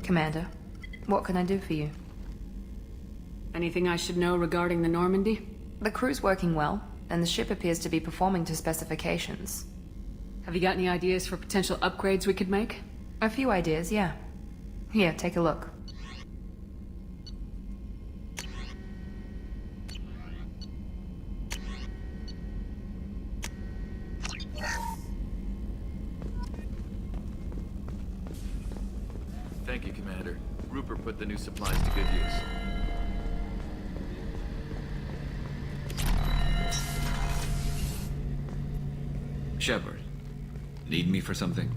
Commander, what can I do for you? Anything I should know regarding the Normandy? The crew's working well, and the ship appears to be performing to specifications. Have you got any ideas for potential upgrades we could make? A few ideas, yeah. Here, take a look. Thank you, Commander. Rupert put the new supplies to good use. Shepard, need me for something?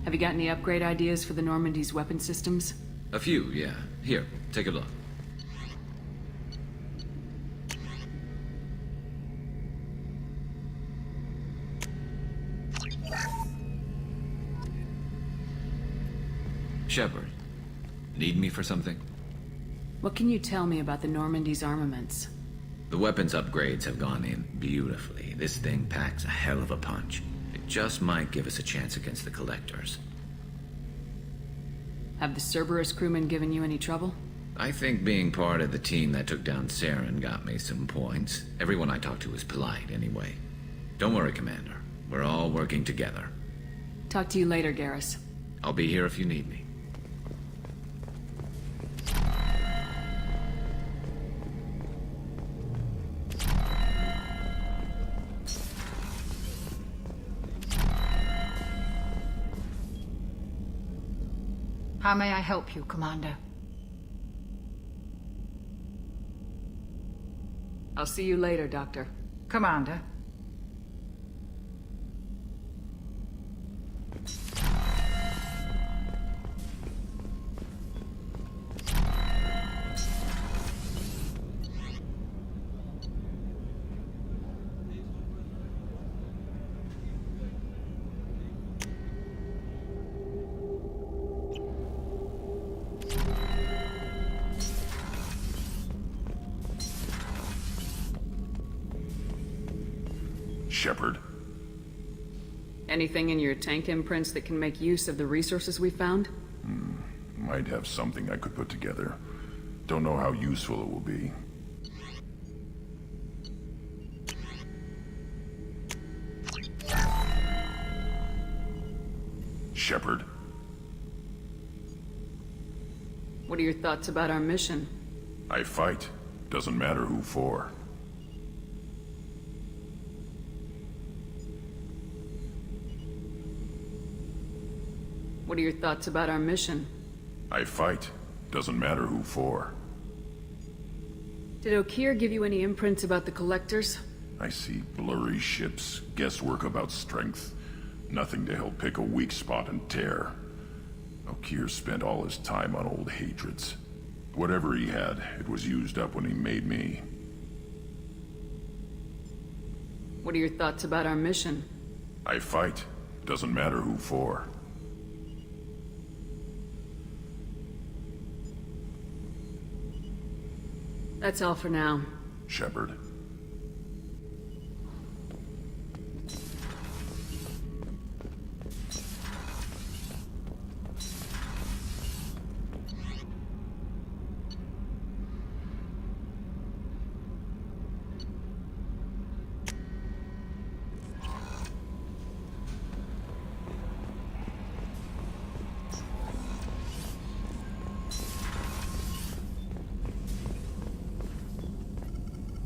Have you got any upgrade ideas for the Normandy's weapon systems? A few, yeah. Here, take a look. Shepard, need me for something? What can you tell me about the Normandy's armaments? The weapons upgrades have gone in beautifully. This thing packs a hell of a punch. It just might give us a chance against the Collectors. Have the Cerberus crewmen given you any trouble? I think being part of the team that took down Saren got me some points. Everyone I talked to was polite, anyway. Don't worry, Commander. We're all working together. Talk to you later, Garrus. I'll be here if you need me. How may I help you, Commander? I'll see you later, Doctor. Commander. Shepard. Anything in your tank imprints that can make use of the resources we found? Might have something I could put together. Don't know how useful it will be. Shepard. What are your thoughts about our mission? I fight. Doesn't matter who for. What are your thoughts about our mission? I fight. Doesn't matter who for. Did Okeer give you any imprints about the Collectors? I see blurry ships, guesswork about strength. Nothing to help pick a weak spot and tear. Okeer spent all his time on old hatreds. Whatever he had, it was used up when he made me. What are your thoughts about our mission? I fight. Doesn't matter who for. That's all for now. Shepard.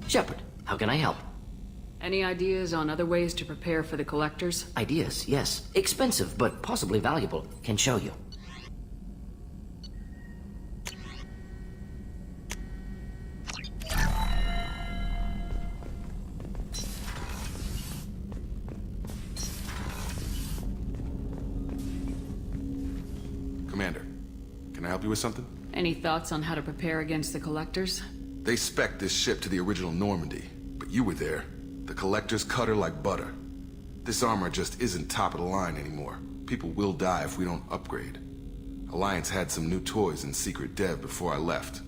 Shepard, how can I help? Any ideas on other ways to prepare for the Collectors? Ideas, yes. Expensive, but possibly valuable. Can show you. Commander, can I help you with something? Any thoughts on how to prepare against the Collectors? They spec'd this ship to the original Normandy, but you were there. The Collectors cut her like butter. This armor just isn't top of the line anymore. People will die if we don't upgrade. Alliance had some new toys in secret dev before I left.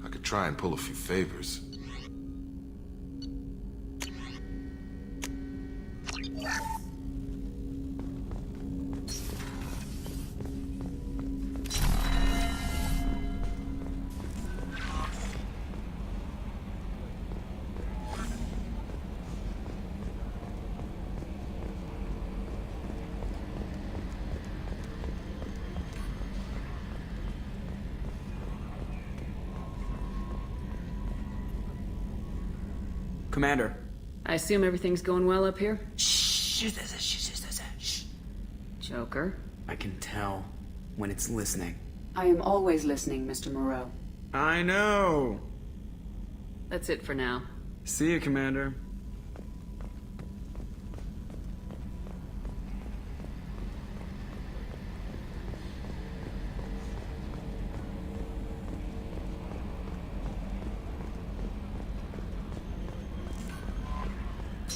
I could try and pull a few favors. Commander. I assume everything's going well up here? Shh. Joker. I can tell when it's listening. I am always listening, Mr. Moreau. I know. That's it for now. See you, Commander.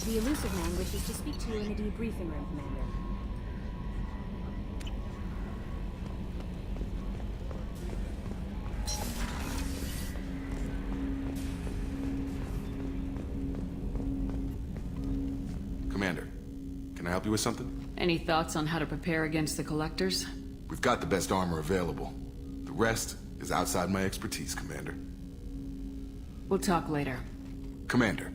The elusive man wishes to speak to you in the debriefing room, Commander. Commander, can I help you with something? Any thoughts on how to prepare against the Collectors? We've got the best armor available. The rest is outside my expertise, Commander. We'll talk later. Commander.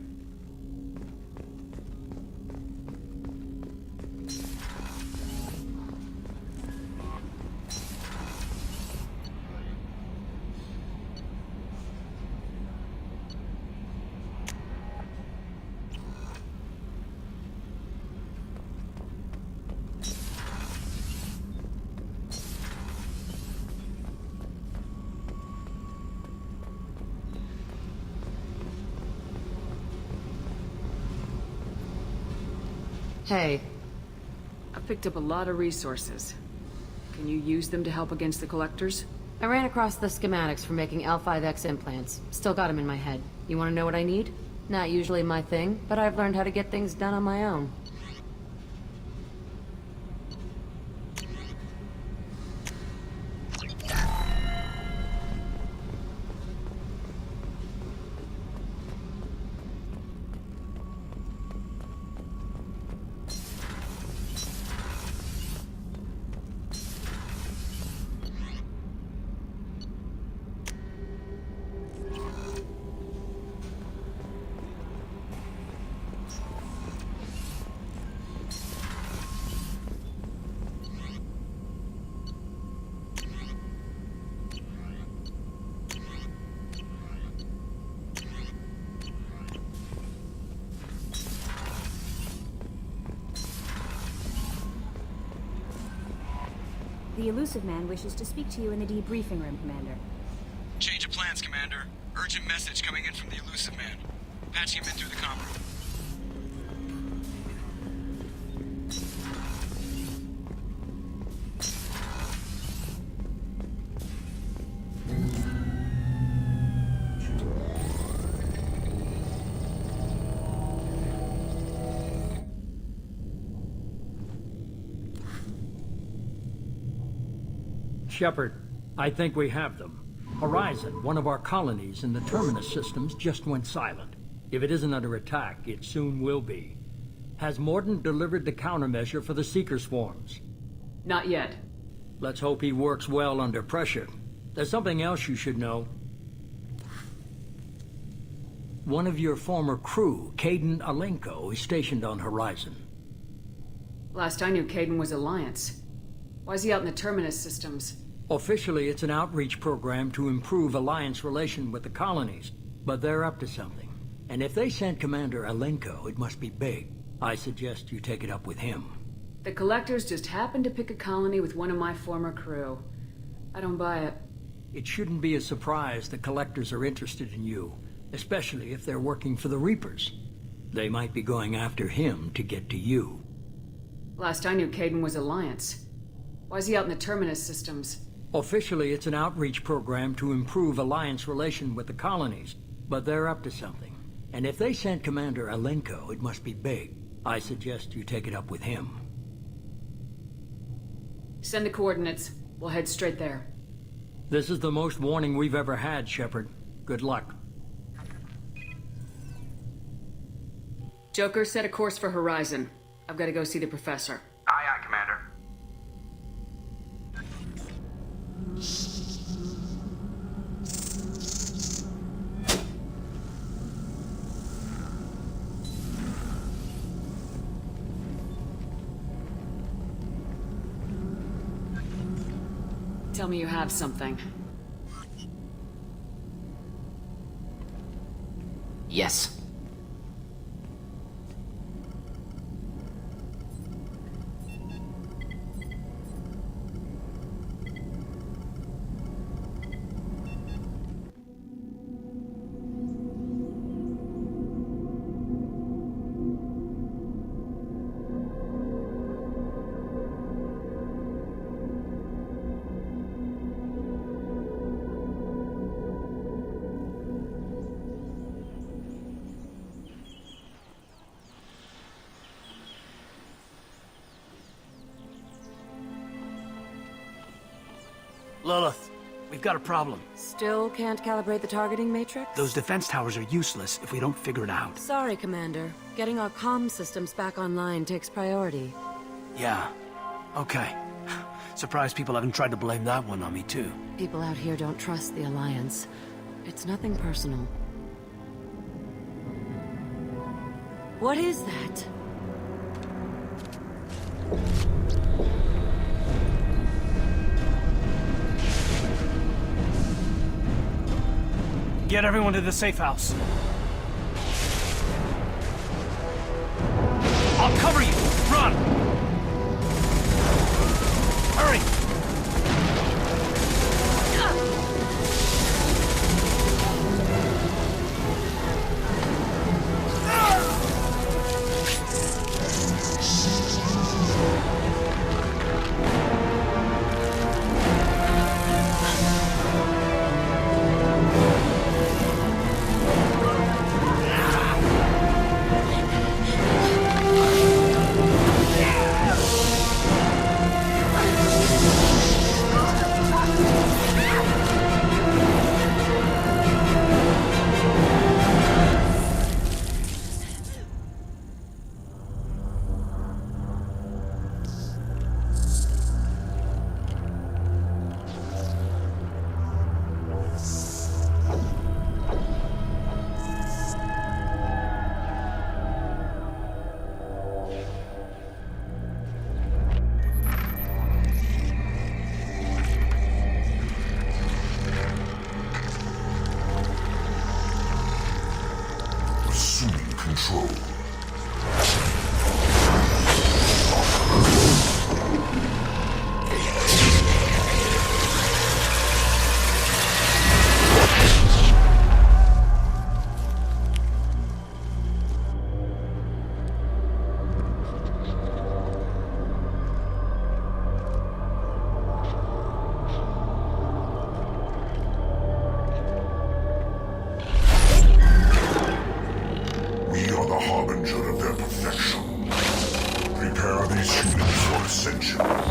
Hey. I've picked up a lot of resources. Can you use them to help against the Collectors? I ran across the schematics for making L5X implants. Still got them in my head. You want to know what I need? Not usually my thing, but I've learned how to get things done on my own. The elusive man wishes to speak to you in the debriefing room, Commander. Change of plans, Commander. Urgent message coming in from the elusive man. Patching him in through the comm room. Shepard, I think we have them. Horizon, one of our colonies in the Terminus systems, just went silent. If it isn't under attack, it soon will be. Has Mordin delivered the countermeasure for the Seeker swarms? Not yet. Let's hope he works well under pressure. There's something else you should know. One of your former crew, Caden Alenko, is stationed on Horizon. Last I knew, Caden was Alliance. Why is he out in the Terminus systems? Officially, it's an outreach program to improve Alliance relation with the colonies, but they're up to something. And if they sent Commander Alenko, it must be big. I suggest you take it up with him. The Collectors just happened to pick a colony with one of my former crew. I don't buy it. It shouldn't be a surprise the Collectors are interested in you, especially if they're working for the Reapers. They might be going after him to get to you. Last I knew, Caden was Alliance. Why is he out in the Terminus systems? Officially, it's an outreach program to improve Alliance relation with the colonies, but they're up to something. And if they sent Commander Alenko, it must be big. I suggest you take it up with him. Send the coordinates. We'll head straight there. This is the most warning we've ever had, Shepard. Good luck. Joker, set a course for Horizon. I've got to go see the Professor. Aye, aye, Commander. Tell me you have something. Yes. Lilith, we've got a problem. Still can't calibrate the targeting matrix? Those defense towers are useless if we don't figure it out. Sorry, Commander. Getting our comm systems back online takes priority. Yeah. Okay. Surprised people haven't tried to blame that one on me, too. People out here don't trust the Alliance. It's nothing personal. What is that? Get everyone to the safe house. I'll cover you! Run! Hurry! Control. We are the harbinger of their perfection. Prepare these humans for ascension.